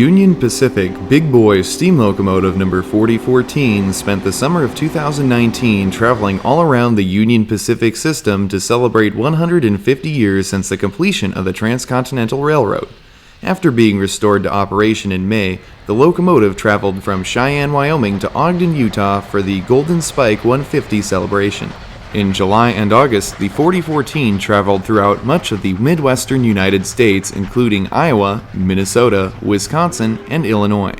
Union Pacific Big Boy steam locomotive number 4014 spent the summer of 2019 traveling all around the Union Pacific system to celebrate 150 years since the completion of the Transcontinental Railroad. After being restored to operation in May, the locomotive traveled from Cheyenne, Wyoming to Ogden, Utah for the Golden Spike 150 celebration. In July and August, the 4014 traveled throughout much of the midwestern United States, including Iowa, Minnesota, Wisconsin, and Illinois.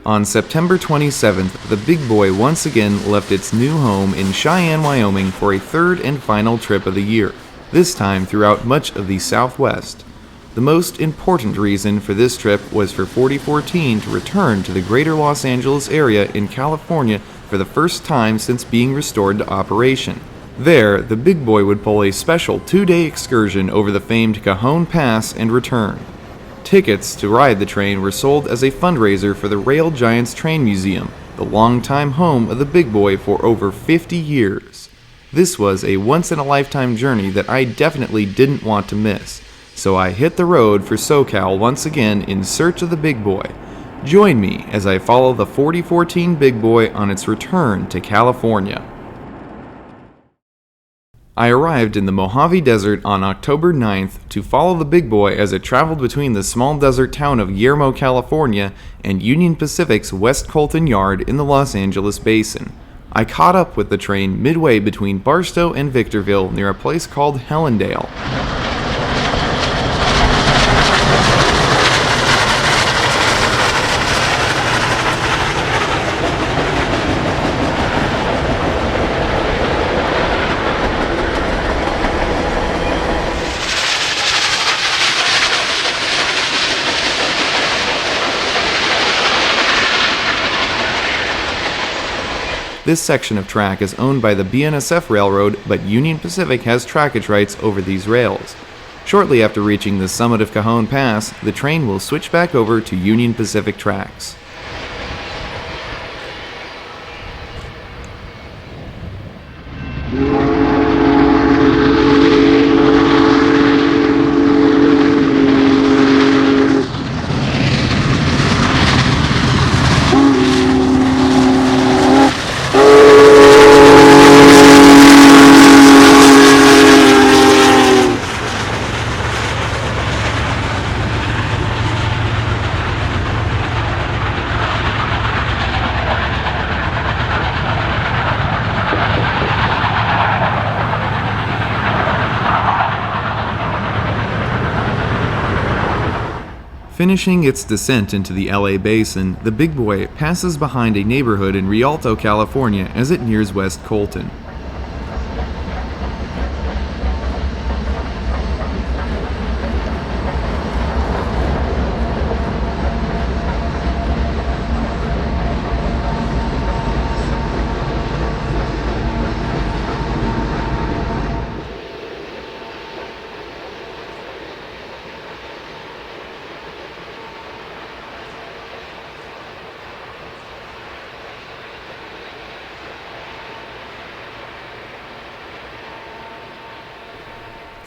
On September 27th, the Big Boy once again left its new home in Cheyenne, Wyoming for a third and final trip of the year, this time throughout much of the Southwest. The most important reason for this trip was for 4014 to return to the greater Los Angeles area in California for the first time since being restored to operation. There, the Big Boy would pull a special 2-day excursion over the famed Cajon Pass and return. Tickets to ride the train were sold as a fundraiser for the Rail Giants Train Museum, the longtime home of the Big Boy for over 50 years. This was a once-in-a-lifetime journey that I definitely didn't want to miss, so I hit the road for SoCal once again in search of the Big Boy. Join me as I follow the 4014 Big Boy on its return to California. I arrived in the Mojave Desert on October 9th to follow the Big Boy as it traveled between the small desert town of Guillermo, California, and Union Pacific's West Colton yard in the Los Angeles basin. I caught up with the train midway between Barstow and Victorville near a place called Helendale. This section of track is owned by the BNSF Railroad, but Union Pacific has trackage rights over these rails. Shortly after reaching the summit of Cajon Pass, the train will switch back over to Union Pacific tracks. Finishing its descent into the LA Basin, the Big Boy passes behind a neighborhood in Rialto, California as it nears West Colton.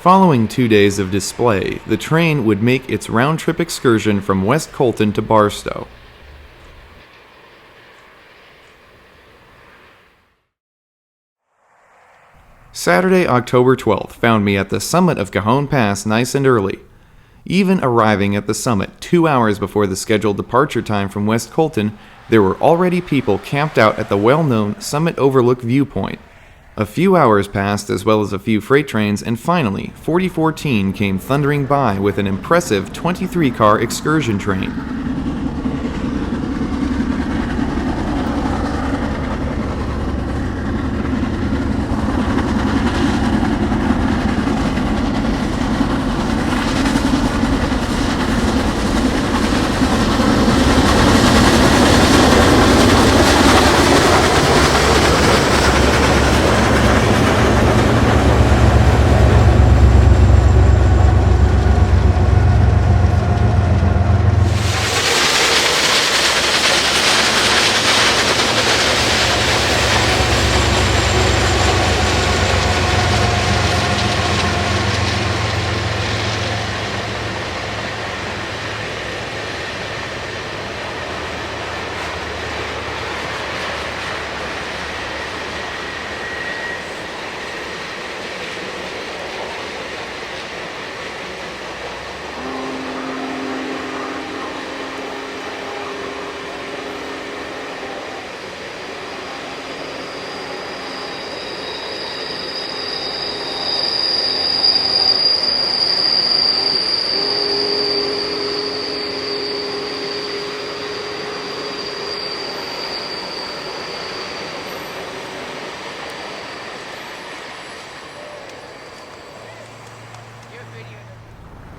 Following 2 days of display, the train would make its round-trip excursion from West Colton to Barstow. Saturday, October 12th found me at the summit of Cajon Pass nice and early. Even arriving at the summit 2 hours before the scheduled departure time from West Colton, there were already people camped out at the well-known Summit Overlook viewpoint. A few hours passed, as well as a few freight trains, and finally, 4014 came thundering by with an impressive 23-car excursion train.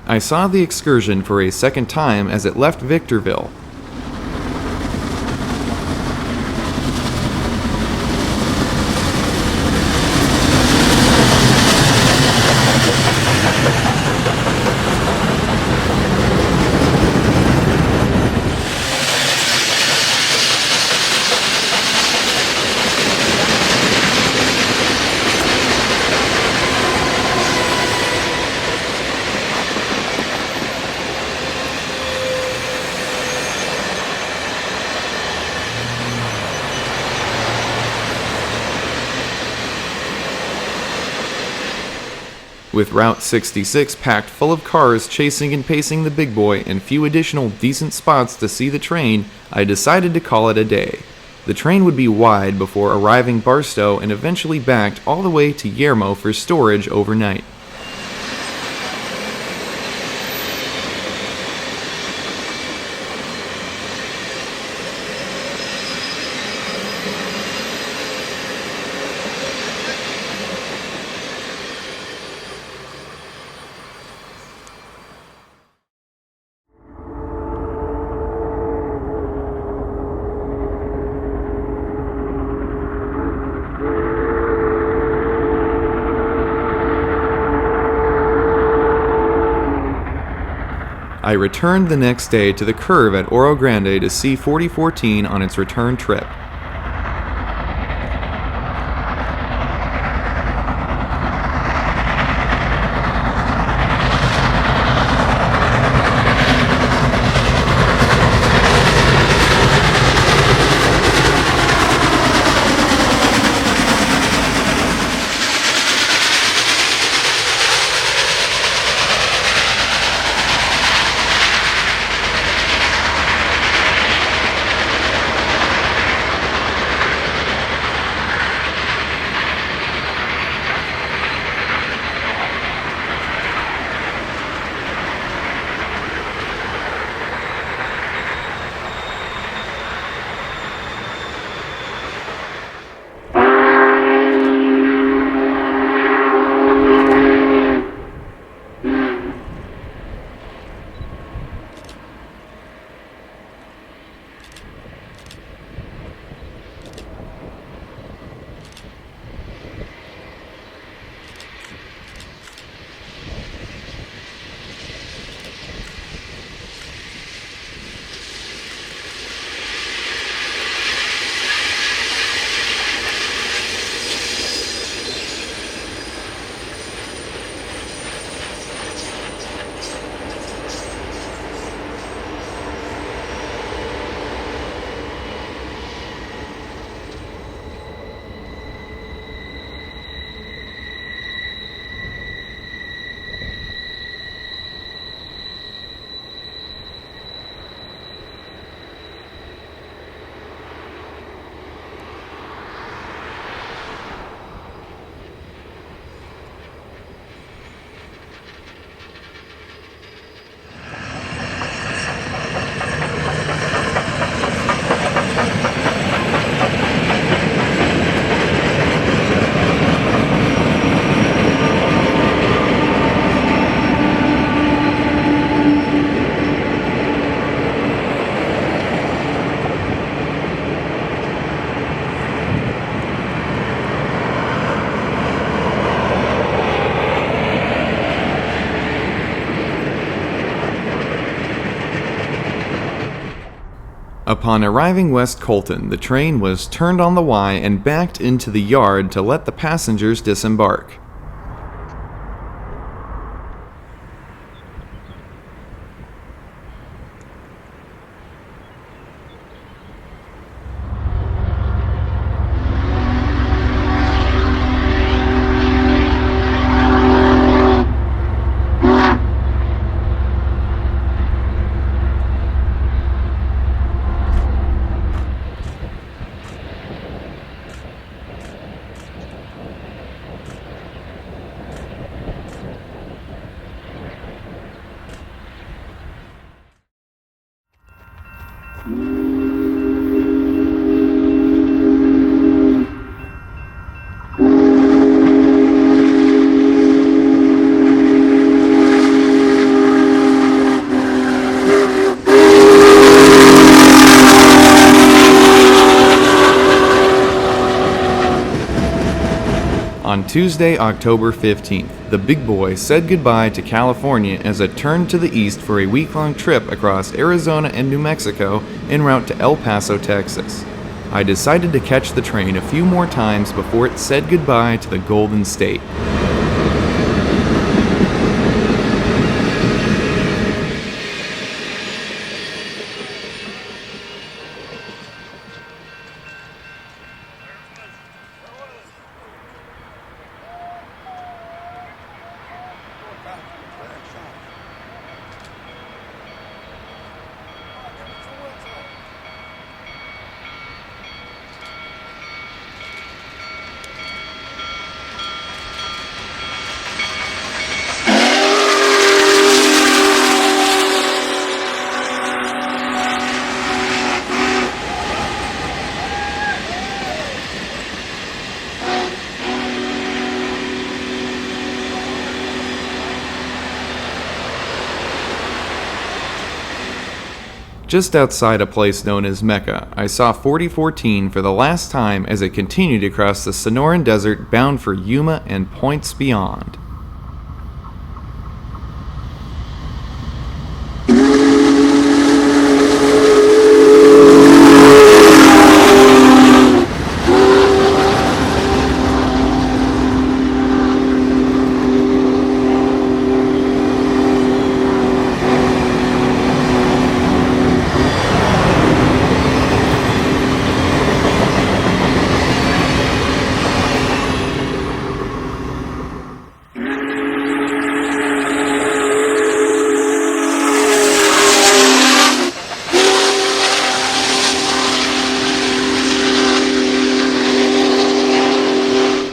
I saw the excursion for a second time as it left Victorville. With Route 66 packed full of cars chasing and pacing the big boy and few additional decent spots to see the train, I decided to call it a day. The train would be wide before arriving Barstow and eventually backed all the way to Yermo for storage overnight. I returned the next day to the curve at Oro Grande to see 4014 on its return trip. Upon arriving West Colton, the train was turned on the Y and backed into the yard to let the passengers disembark. On Tuesday, October 15th, the big boy said goodbye to California as it turned to the east for a week-long trip across Arizona and New Mexico en route to El Paso, Texas. I decided to catch the train a few more times before it said goodbye to the Golden State. Just outside a place known as Mecca, I saw 4014 for the last time as it continued across the Sonoran Desert bound for Yuma and points beyond.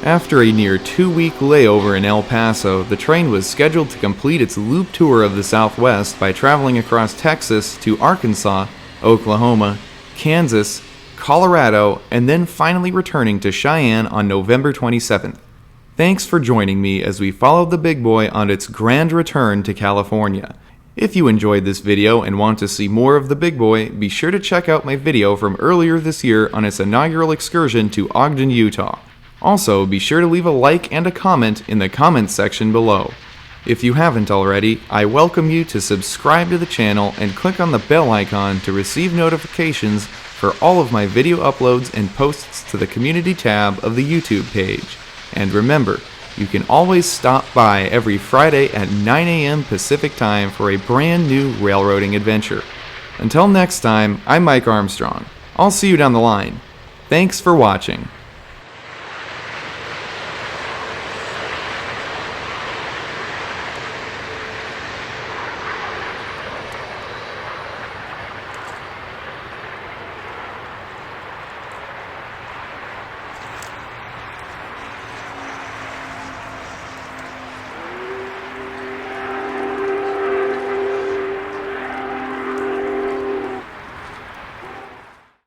After a near 2-week layover in El Paso, the train was scheduled to complete its loop tour of the Southwest by traveling across Texas to Arkansas, Oklahoma, Kansas, Colorado, and then finally returning to Cheyenne on November 27th. Thanks for joining me as we followed the big boy on its grand return to California. If you enjoyed this video and want to see more of the big boy, be sure to check out my video from earlier this year on its inaugural excursion to Ogden, Utah. Also, be sure to leave a like and a comment in the comments section below. If you haven't already, I welcome you to subscribe to the channel and click on the bell icon to receive notifications for all of my video uploads and posts to the community tab of the YouTube page. And remember, you can always stop by every Friday at 9 a.m. Pacific Time for a brand new railroading adventure. Until next time, I'm Mike Armstrong. I'll see you down the line. Thanks for watching.